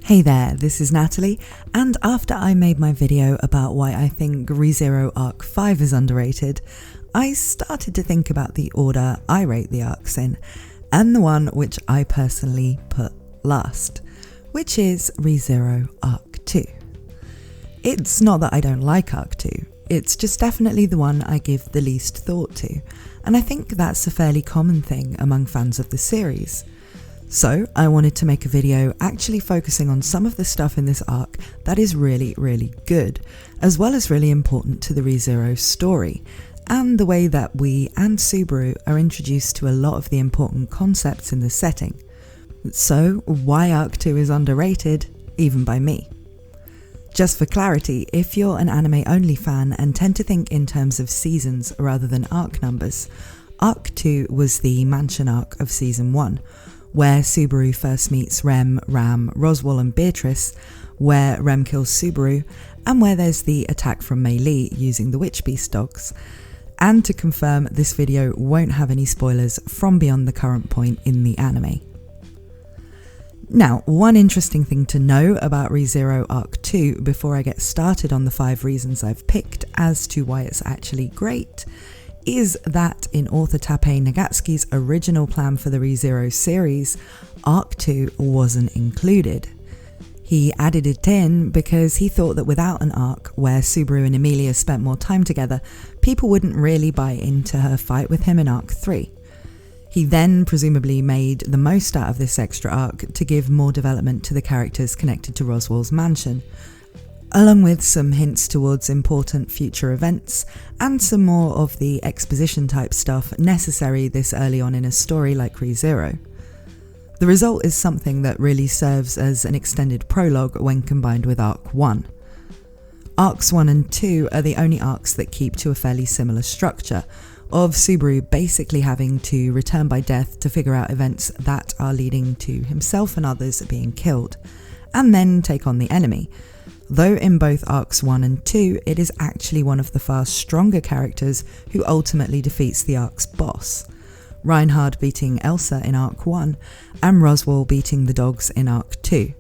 Hey there, this is Natalie, and after I made my video about why I think ReZero Arc 5 is underrated, I started to think about the order I rate the arcs in, and the one which I personally put last, which is ReZero Arc 2. It's not that I don't like Arc 2, it's just definitely the one I give the least thought to, and I think that's a fairly common thing among fans of the series. So I wanted to make a video actually focusing on some of the stuff in this arc that is really good, as well as really important to the ReZero story, and the way that we and Subaru are introduced to a lot of the important concepts in the setting. So why Arc 2 is underrated, even by me. Just for clarity, if you're an anime only fan and tend to think in terms of seasons rather than arc numbers, Arc 2 was the mansion arc of season 1, where Subaru first meets Rem, Ram, Roswaal and Beatrice, where Rem kills Subaru, and where there's the attack from Mei Li using the Witch Beast dogs. And to confirm, this video won't have any spoilers from beyond the current point in the anime. Now, one interesting thing to know about ReZero Arc 2 before I get started on the 5 reasons I've picked as to why it's actually great, is that in author Tappei Nagatsuki's original plan for the ReZero series, Arc 2 wasn't included. He added it in because he thought that without an arc where Subaru and Emilia spent more time together, people wouldn't really buy into her fight with him in Arc 3. He then presumably made the most out of this extra arc to give more development to the characters connected to Roswaal's mansion, along with some hints towards important future events and some more of the exposition type stuff necessary this early on in a story like ReZero. The result is something that really serves as an extended prologue when combined with Arc 1. Arcs 1 and 2 are the only arcs that keep to a fairly similar structure, of Subaru basically having to return by death to figure out events that are leading to himself and others being killed, and then take on the enemy. Though in both Arcs 1 and 2, it is actually one of the far stronger characters who ultimately defeats the arc's boss. Reinhard beating Elsa in Arc 1, and Roswaal beating the dogs in Arc 2.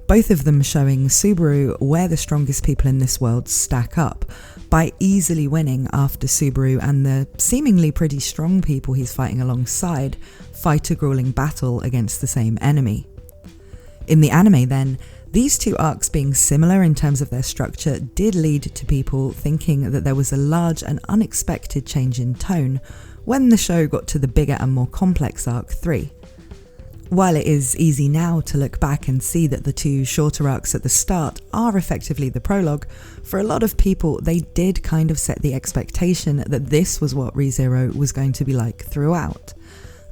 Both of them showing Subaru where the strongest people in this world stack up, by easily winning after Subaru and the seemingly pretty strong people he's fighting alongside fight a grueling battle against the same enemy. In the anime then, these two arcs being similar in terms of their structure did lead to people thinking that there was a large and unexpected change in tone when the show got to the bigger and more complex Arc 3. While it is easy now to look back and see that the two shorter arcs at the start are effectively the prologue, for a lot of people they did kind of set the expectation that this was what ReZero was going to be like throughout.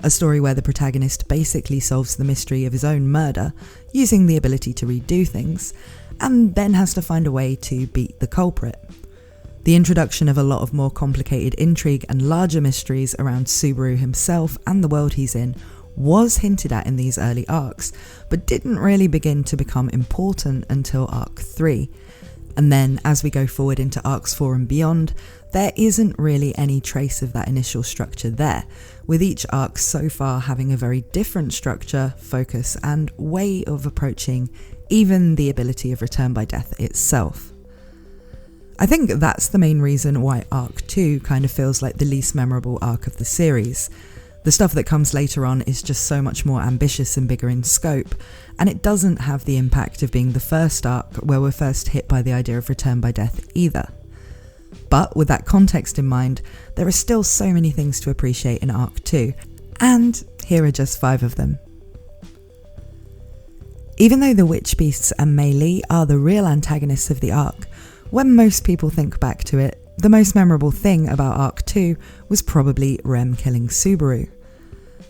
A story where the protagonist basically solves the mystery of his own murder, using the ability to redo things, and then has to find a way to beat the culprit. The introduction of a lot of more complicated intrigue and larger mysteries around Subaru himself and the world he's in was hinted at in these early arcs, but didn't really begin to become important until Arc 3. And then as we go forward into Arcs 4 and beyond, there isn't really any trace of that initial structure there, with each arc so far having a very different structure, focus and way of approaching even the ability of return by death itself. I think that's the main reason why Arc 2 kind of feels like the least memorable arc of the series. The stuff that comes later on is just so much more ambitious and bigger in scope, and it doesn't have the impact of being the first arc where we're first hit by the idea of return by death either. But with that context in mind, there are still so many things to appreciate in Arc 2, and here are just 5 of them. Even though the Witch Beasts and Mei Li are the real antagonists of the arc, when most people think back to it, the most memorable thing about Arc 2 was probably Rem killing Subaru.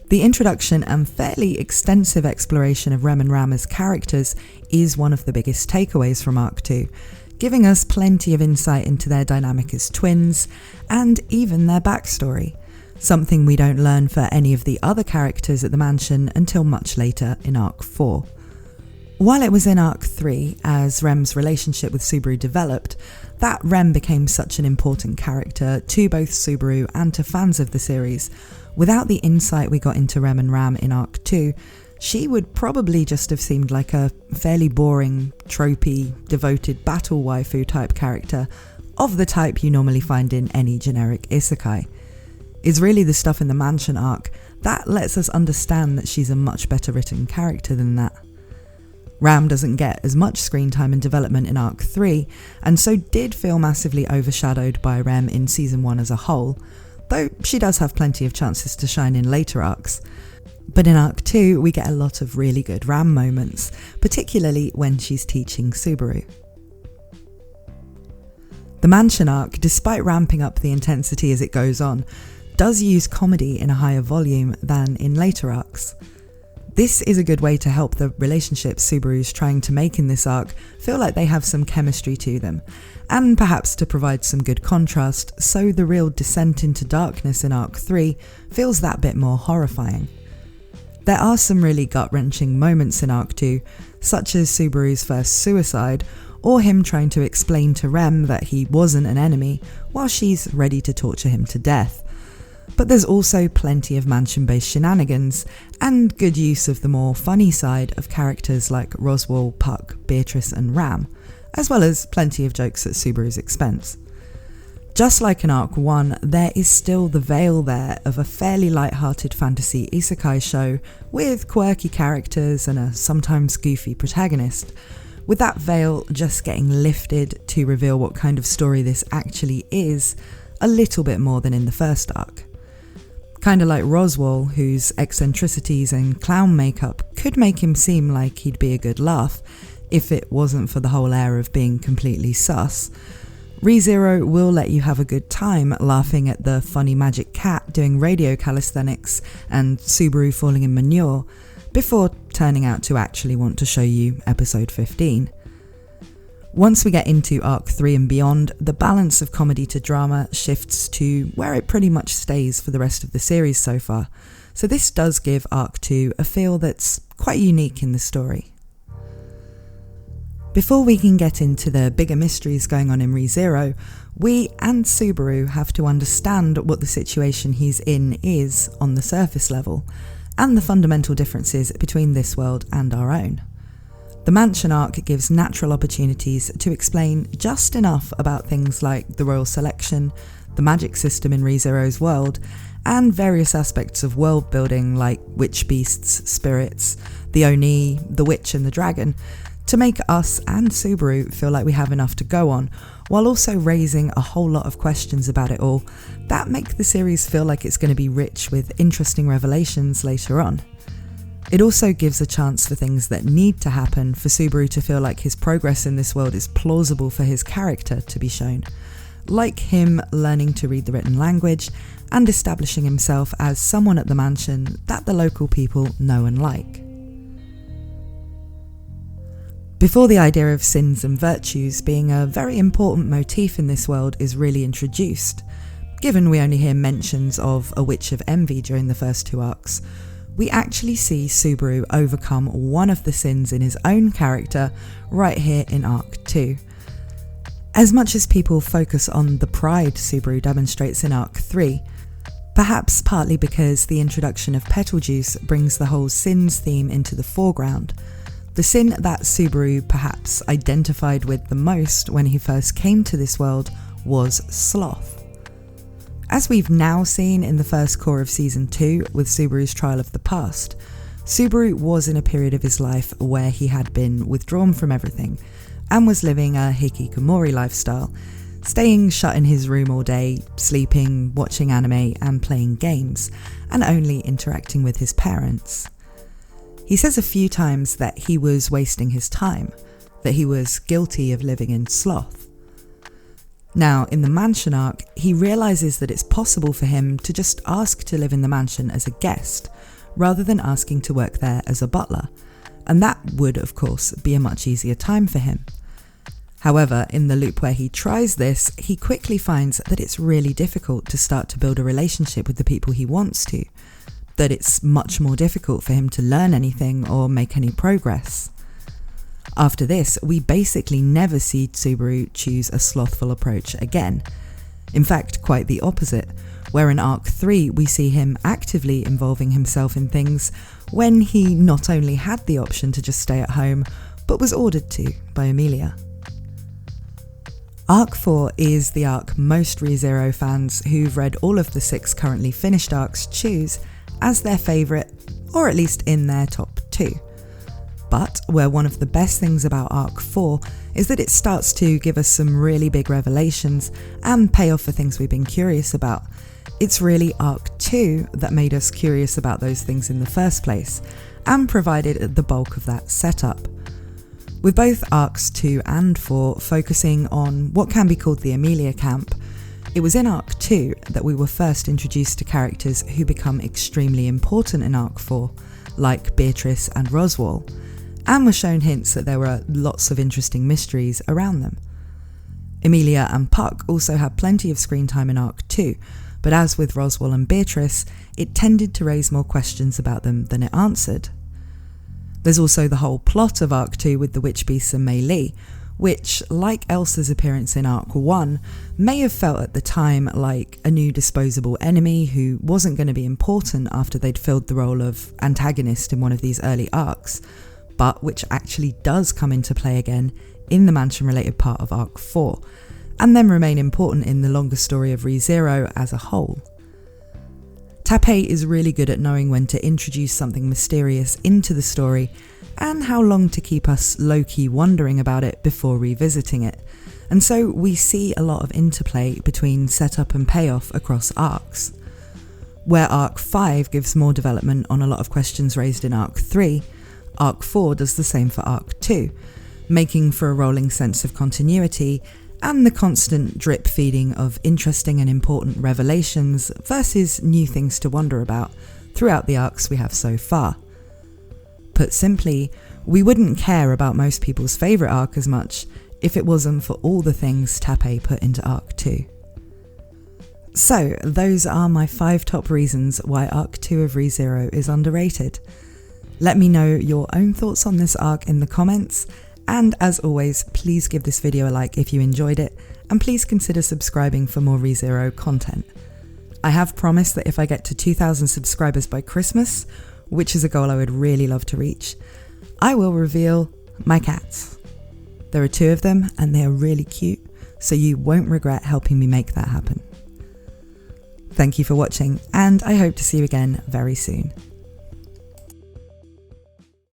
The introduction and fairly extensive exploration of Rem and Ram as characters is one of the biggest takeaways from Arc 2, giving us plenty of insight into their dynamic as twins, and even their backstory, something we don't learn for any of the other characters at the mansion until much later in Arc 4. While it was in Arc 3, as Rem's relationship with Subaru developed, that Rem became such an important character to both Subaru and to fans of the series. Without the insight we got into Rem and Ram in Arc 2, she would probably just have seemed like a fairly boring, tropey, devoted battle waifu type character of the type you normally find in any generic isekai. It's really the stuff in the mansion arc that lets us understand that she's a much better written character than that. Ram doesn't get as much screen time and development in Arc 3, and so did feel massively overshadowed by Rem in Season 1 as a whole, though she does have plenty of chances to shine in later arcs. But in Arc 2, we get a lot of really good Ram moments, particularly when she's teaching Subaru. The mansion arc, despite ramping up the intensity as it goes on, does use comedy in a higher volume than in later arcs. This is a good way to help the relationships Subaru's trying to make in this arc feel like they have some chemistry to them, and perhaps to provide some good contrast so the real descent into darkness in Arc 3 feels that bit more horrifying. There are some really gut-wrenching moments in Arc 2, such as Subaru's first suicide, or him trying to explain to Rem that he wasn't an enemy while she's ready to torture him to death. But there's also plenty of mansion-based shenanigans, and good use of the more funny side of characters like Roswaal, Puck, Beatrice and Ram, as well as plenty of jokes at Subaru's expense. Just like in Arc 1, there is still the veil there of a fairly light-hearted fantasy isekai show with quirky characters and a sometimes goofy protagonist, with that veil just getting lifted to reveal what kind of story this actually is a little bit more than in the first arc. Kinda like Roswaal, whose eccentricities and clown makeup could make him seem like he'd be a good laugh if it wasn't for the whole air of being completely sus. ReZero will let you have a good time laughing at the funny magic cat doing radio calisthenics and Subaru falling in manure, before turning out to actually want to show you episode 15. Once we get into Arc 3 and beyond, the balance of comedy to drama shifts to where it pretty much stays for the rest of the series so far, so this does give Arc 2 a feel that's quite unique in the story. Before we can get into the bigger mysteries going on in ReZero, we and Subaru have to understand what the situation he's in is on the surface level, and the fundamental differences between this world and our own. The mansion arc gives natural opportunities to explain just enough about things like the royal selection, the magic system in ReZero's world, and various aspects of world building like witch beasts, spirits, the Oni, the witch and the dragon, to make us and Subaru feel like we have enough to go on, while also raising a whole lot of questions about it all that make the series feel like it's going to be rich with interesting revelations later on. It also gives a chance for things that need to happen for Subaru to feel like his progress in this world is plausible for his character to be shown, like him learning to read the written language and establishing himself as someone at the mansion that the local people know and like. Before the idea of sins and virtues being a very important motif in this world is really introduced, given we only hear mentions of a witch of envy during the first two arcs, we actually see Subaru overcome one of the sins in his own character right here in Arc 2. As much as people focus on the pride Subaru demonstrates in Arc 3, perhaps partly because the introduction of Petal Juice brings the whole sins theme into the foreground, the sin that Subaru perhaps identified with the most when he first came to this world was sloth. As we've now seen in the first core of Season 2 with Subaru's trial of the past, Subaru was in a period of his life where he had been withdrawn from everything and was living a hikikomori lifestyle, staying shut in his room all day, sleeping, watching anime and playing games, and only interacting with his parents. He says a few times that he was wasting his time, that he was guilty of living in sloth. Now, in the mansion arc, he realises that it's possible for him to just ask to live in the mansion as a guest, rather than asking to work there as a butler, and that would, of course, be a much easier time for him. However, in the loop where he tries this, he quickly finds that it's really difficult to start to build a relationship with the people he wants to, that it's much more difficult for him to learn anything or make any progress. After this, we basically never see Subaru choose a slothful approach again. In fact, quite the opposite. where in Arc 3 we see him actively involving himself in things when he not only had the option to just stay at home, but was ordered to by Emilia. Arc 4 is the arc most ReZero fans who've read all of the 6 currently finished arcs choose as their favourite, or at least in their top 2. But where one of the best things about Arc 4 is that it starts to give us some really big revelations and pay off for things we've been curious about. It's really Arc 2 that made us curious about those things in the first place, and provided the bulk of that setup. With both Arcs 2 and 4 focusing on what can be called the Emilia camp, it was in Arc 2 that we were first introduced to characters who become extremely important in Arc 4, like Beatrice and Roswaal, and were shown hints that there were lots of interesting mysteries around them. Emilia and Puck also had plenty of screen time in Arc 2, but as with Roswaal and Beatrice, it tended to raise more questions about them than it answered. There's also the whole plot of Arc 2 with the Witch Beasts and Mei Li, which, like Elsa's appearance in Arc 1, may have felt at the time like a new disposable enemy who wasn't going to be important after they'd filled the role of antagonist in one of these early arcs, but which actually does come into play again in the mansion-related part of Arc 4, and then remain important in the longer story of ReZero as a whole. Tappei is really good at knowing when to introduce something mysterious into the story and how long to keep us low-key wondering about it before revisiting it, and so we see a lot of interplay between setup and payoff across arcs. Where Arc 5 gives more development on a lot of questions raised in Arc 3, Arc 4 does the same for Arc 2, making for a rolling sense of continuity and the constant drip feeding of interesting and important revelations versus new things to wonder about throughout the arcs we have so far. Put simply, we wouldn't care about most people's favourite arc as much if it wasn't for all the things Tappei put into Arc 2. So, those are my 5 top reasons why Arc 2 of ReZero is underrated. Let me know your own thoughts on this arc in the comments, and as always, please give this video a like if you enjoyed it, and please consider subscribing for more ReZero content. I have promised that if I get to 2,000 subscribers by Christmas, which is a goal I would really love to reach, I will reveal my cats. There are 2 of them and they are really cute, so you won't regret helping me make that happen. Thank you for watching, and I hope to see you again very soon.